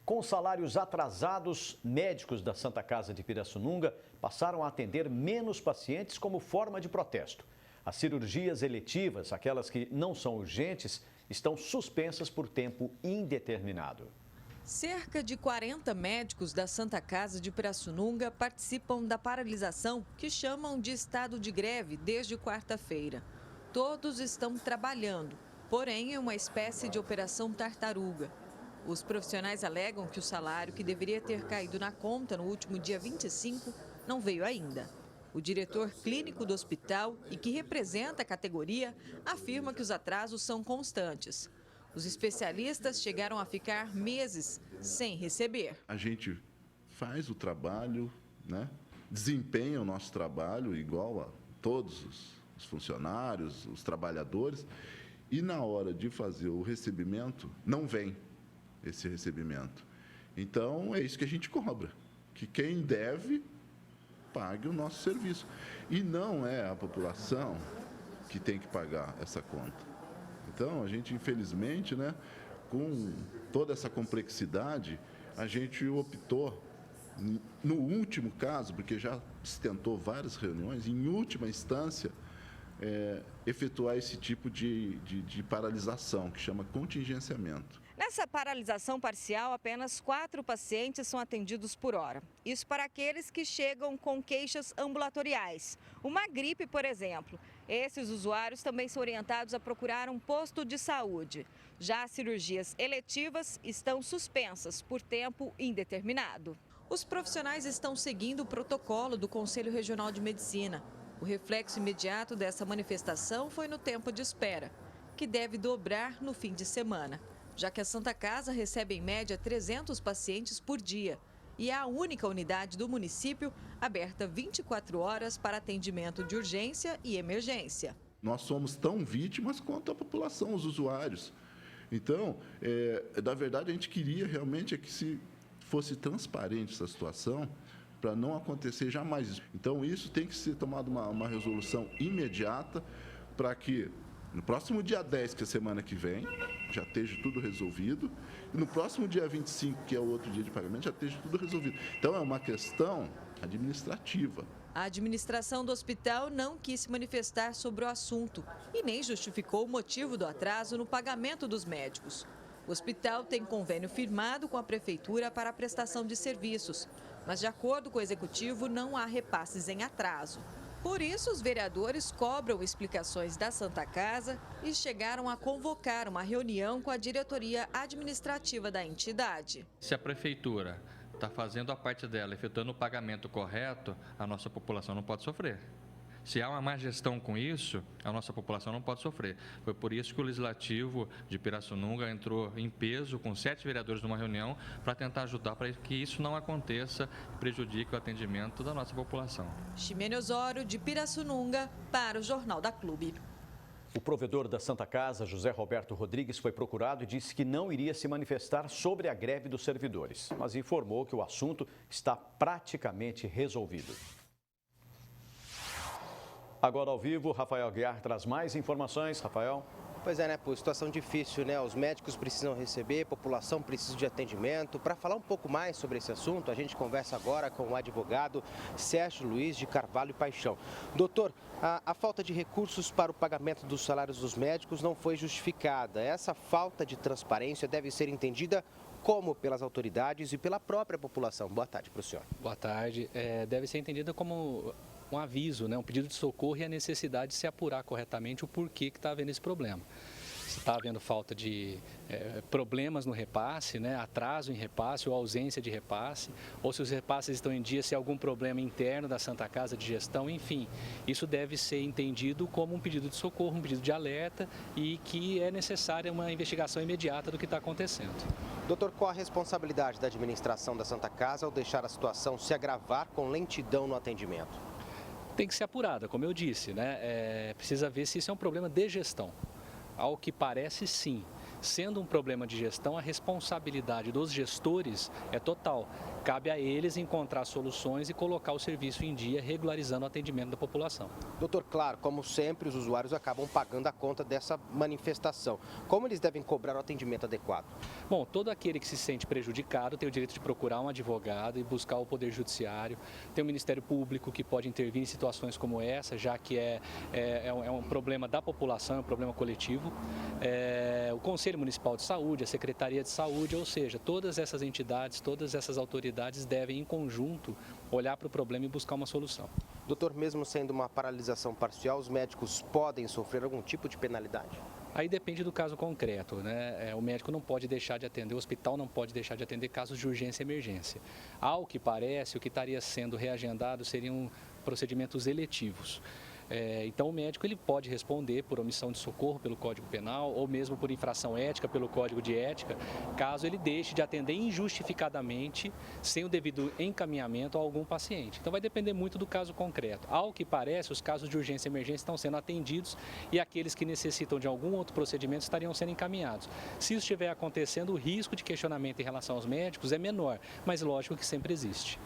Com salários atrasados, médicos da Santa Casa de Pirassununga passaram a atender menos pacientes como forma de protesto. As cirurgias eletivas, aquelas que não são urgentes, estão suspensas por tempo indeterminado. Cerca de 40 médicos da Santa Casa de Pirassununga participam da paralisação que chamam de estado de greve desde quarta-feira. Todos estão trabalhando, porém em uma espécie de operação tartaruga. Os profissionais alegam que o salário que deveria ter caído na conta no último dia 25 não veio ainda. O diretor clínico do hospital e que representa a categoria afirma que os atrasos são constantes. Os especialistas chegaram a ficar meses sem receber. A gente faz o trabalho, né? Desempenha o nosso trabalho igual a todos os funcionários, os trabalhadores, e na hora de fazer o recebimento, não vem esse recebimento. Então, é isso que a gente cobra, que quem deve pague o nosso serviço. E não é a população que tem que pagar essa conta. Então, a gente, infelizmente, né, com toda essa complexidade, a gente optou, no último caso, porque já se tentou várias reuniões, em última instância, efetuar esse tipo de paralisação, que chama contingenciamento. Nessa paralisação parcial, apenas 4 pacientes são atendidos por hora. Isso para aqueles que chegam com queixas ambulatoriais. Uma gripe, por exemplo. Esses usuários também são orientados a procurar um posto de saúde. Já as cirurgias eletivas estão suspensas por tempo indeterminado. Os profissionais estão seguindo o protocolo do Conselho Regional de Medicina. O reflexo imediato dessa manifestação foi no tempo de espera, que deve dobrar no fim de semana, já que a Santa Casa recebe em média 300 pacientes por dia e é a única unidade do município aberta 24 horas para atendimento de urgência e emergência. Nós somos tão vítimas quanto a população, os usuários. Então, na verdade, a gente queria realmente que se fosse transparente essa situação, para não acontecer jamais isso. Então, isso tem que ser tomado uma resolução imediata para que no próximo dia 10, que é a semana que vem, já esteja tudo resolvido. E no próximo dia 25, que é o outro dia de pagamento, já esteja tudo resolvido. Então, é uma questão administrativa. A administração do hospital não quis se manifestar sobre o assunto e nem justificou o motivo do atraso no pagamento dos médicos. O hospital tem convênio firmado com a prefeitura para a prestação de serviços, mas, de acordo com o executivo, não há repasses em atraso. Por isso, os vereadores cobram explicações da Santa Casa e chegaram a convocar uma reunião com a diretoria administrativa da entidade. Se a prefeitura está fazendo a parte dela, efetuando o pagamento correto, a nossa população não pode sofrer. Se há uma má gestão com isso, a nossa população não pode sofrer. Foi por isso que o Legislativo de Pirassununga entrou em peso com 7 vereadores numa reunião para tentar ajudar para que isso não aconteça e prejudique o atendimento da nossa população. Ximene Osório, de Pirassununga, para o Jornal da Clube. O provedor da Santa Casa, José Roberto Rodrigues, foi procurado e disse que não iria se manifestar sobre a greve dos servidores, mas informou que o assunto está praticamente resolvido. Agora ao vivo, Rafael Guiar traz mais informações. Rafael. Pois é, né, pô, situação difícil, né? Os médicos precisam receber, a população precisa de atendimento. Para falar um pouco mais sobre esse assunto, a gente conversa agora com o advogado Sérgio Luiz de Carvalho e Paixão. Doutor, a falta de recursos para o pagamento dos salários dos médicos não foi justificada. Essa falta de transparência deve ser entendida como pelas autoridades e pela própria população. Boa tarde para o senhor. Boa tarde. Deve ser entendida como um aviso, né, um pedido de socorro e a necessidade de se apurar corretamente o porquê que está havendo esse problema. Se está havendo falta de problemas no repasse, né, atraso em repasse ou ausência de repasse, ou se os repasses estão em dia, se há algum problema interno da Santa Casa de Gestão, enfim. Isso deve ser entendido como um pedido de socorro, um pedido de alerta e que é necessária uma investigação imediata do que está acontecendo. Doutor, qual a responsabilidade da administração da Santa Casa ao deixar a situação se agravar com lentidão no atendimento? Tem que ser apurada, como eu disse, né? Precisa ver se isso é um problema de gestão. Ao que parece, sim. Sendo um problema de gestão, a responsabilidade dos gestores é total. Cabe a eles encontrar soluções e colocar o serviço em dia, regularizando o atendimento da população. Doutor, claro, como sempre, os usuários acabam pagando a conta dessa manifestação. Como eles devem cobrar o atendimento adequado? Bom, todo aquele que se sente prejudicado tem o direito de procurar um advogado e buscar o Poder Judiciário. Tem o Ministério Público que pode intervir em situações como essa, já que é um problema da população, é um problema coletivo. O Conselho Municipal de Saúde, a Secretaria de Saúde, ou seja, todas essas entidades, todas essas autoridades devem, em conjunto, olhar para o problema e buscar uma solução. Doutor, mesmo sendo uma paralisação parcial, os médicos podem sofrer algum tipo de penalidade? Aí depende do caso concreto, né? O médico não pode deixar de atender, o hospital não pode deixar de atender casos de urgência e emergência. Ao que parece, o que estaria sendo reagendado seriam procedimentos eletivos. Então o médico ele pode responder por omissão de socorro pelo Código Penal ou mesmo por infração ética pelo Código de Ética, caso ele deixe de atender injustificadamente sem o devido encaminhamento a algum paciente. Então vai depender muito do caso concreto. Ao que parece, os casos de urgência e emergência estão sendo atendidos e aqueles que necessitam de algum outro procedimento estariam sendo encaminhados. Se isso estiver acontecendo, o risco de questionamento em relação aos médicos é menor, mas lógico que sempre existe.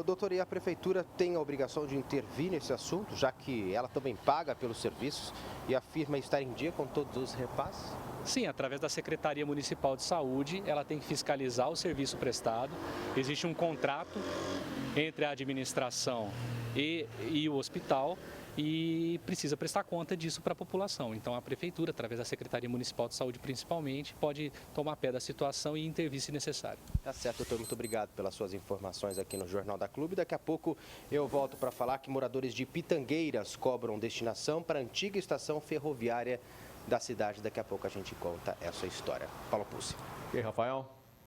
Doutor, e a Prefeitura tem a obrigação de intervir nesse assunto, já que ela também paga pelos serviços e afirma estar em dia com todos os repasses? Sim, através da Secretaria Municipal de Saúde, ela tem que fiscalizar o serviço prestado. Existe um contrato entre a administração e o hospital e precisa prestar conta disso para a população. Então a Prefeitura, através da Secretaria Municipal de Saúde principalmente, pode tomar pé da situação e intervir se necessário. Tá certo, doutor. Muito obrigado pelas suas informações aqui no Jornal da Clube. Daqui a pouco eu volto para falar que moradores de Pitangueiras cobram destinação para a antiga estação ferroviária da cidade. Daqui a pouco a gente conta essa história. Paulo Pucci. E aí, Rafael?